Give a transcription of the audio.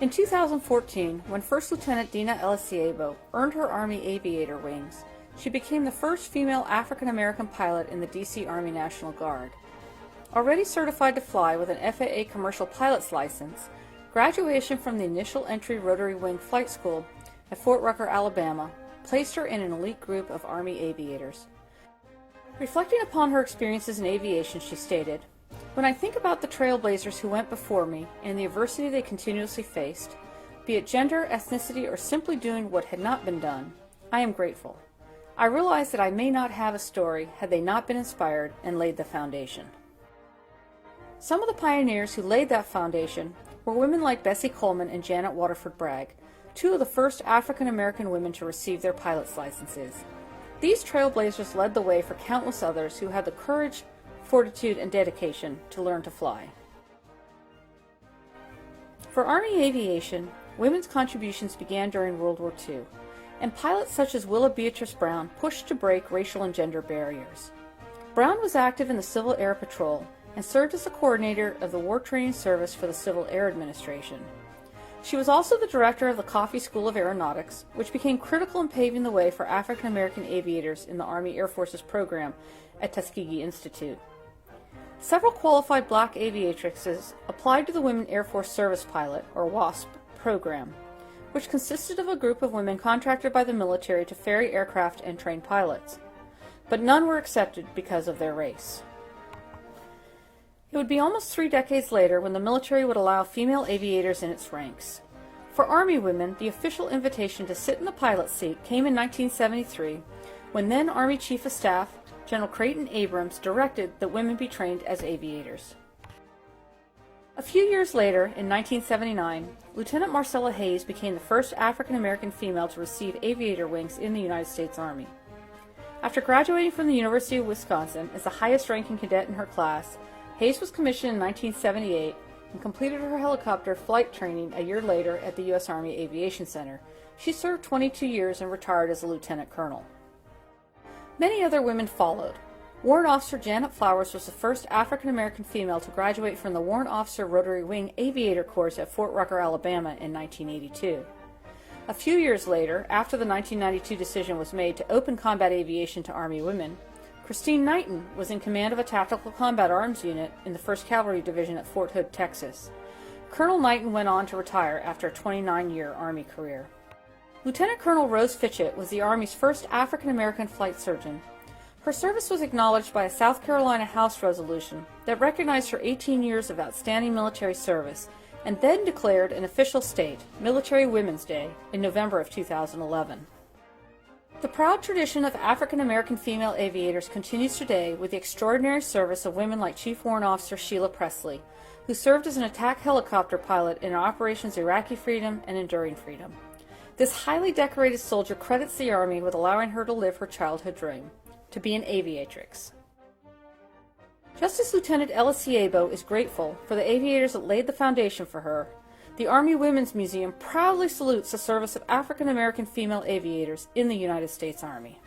In 2014, when First Lieutenant Dina Elisiebo earned her Army Aviator wings, she became the first female African-American pilot in the D.C. Army National Guard. Already certified to fly with an FAA commercial pilot's license, graduation from the initial entry rotary wing flight school at Fort Rucker, Alabama, placed her in an elite group of Army aviators. Reflecting upon her experiences in aviation, she stated, "When I think about the trailblazers who went before me and the adversity they continuously faced, be it gender, ethnicity, or simply doing what had not been done, I am grateful. I realize that I may not have a story had they not been inspired and laid the foundation." Some of the pioneers who laid that foundation were women like Bessie Coleman and Janet Waterford Bragg, two of the first African-American women to receive their pilot's licenses. These trailblazers led the way for countless others who had the courage, fortitude, and dedication to learn to fly. For Army Aviation, women's contributions began during World War II, and pilots such as Willa Beatrice Brown pushed to break racial and gender barriers. Brown was active in the Civil Air Patrol and served as the coordinator of the War Training Service for the Civil Air Administration. She was also the director of the Coffey School of Aeronautics, which became critical in paving the way for African American aviators in the Army Air Force's program at Tuskegee Institute. Several qualified black aviatrixes applied to the Women Air Force Service Pilot, or WASP, program, which consisted of a group of women contracted by the military to ferry aircraft and train pilots. But none were accepted because of their race. It would be almost 3 decades later when the military would allow female aviators in its ranks. For Army women, the official invitation to sit in the pilot's seat came in 1973, when then Army Chief of Staff General Creighton Abrams directed that women be trained as aviators. A few years later, in 1979, Lieutenant Marcella Hayes became the first African-American female to receive aviator wings in the United States Army. After graduating from the University of Wisconsin as the highest-ranking cadet in her class, Hayes was commissioned in 1978 and completed her helicopter flight training a year later at the U.S. Army Aviation Center. She served 22 years and retired as a lieutenant colonel. Many other women followed. Warrant Officer Janet Flowers was the first African-American female to graduate from the Warrant Officer Rotary Wing Aviator course at Fort Rucker, Alabama in 1982. A few years later, after the 1992 decision was made to open combat aviation to Army women, Christine Knighton was in command of a tactical combat arms unit in the 1st Cavalry Division at Fort Hood, Texas. Colonel Knighton went on to retire after a 29-year Army career. Lieutenant Colonel Rose Fitchett was the Army's first African-American flight surgeon. Her service was acknowledged by a South Carolina House resolution that recognized her 18 years of outstanding military service and then declared an official state, Military Women's Day, in November of 2011. The proud tradition of African-American female aviators continues today with the extraordinary service of women like Chief Warrant Officer Sheila Presley, who served as an attack helicopter pilot in Operations Iraqi Freedom and Enduring Freedom. This highly decorated soldier credits the Army with allowing her to live her childhood dream, to be an aviatrix. Just as Lieutenant Elisiebo is grateful for the aviators that laid the foundation for her, the Army Women's Museum proudly salutes the service of African-American female aviators in the United States Army.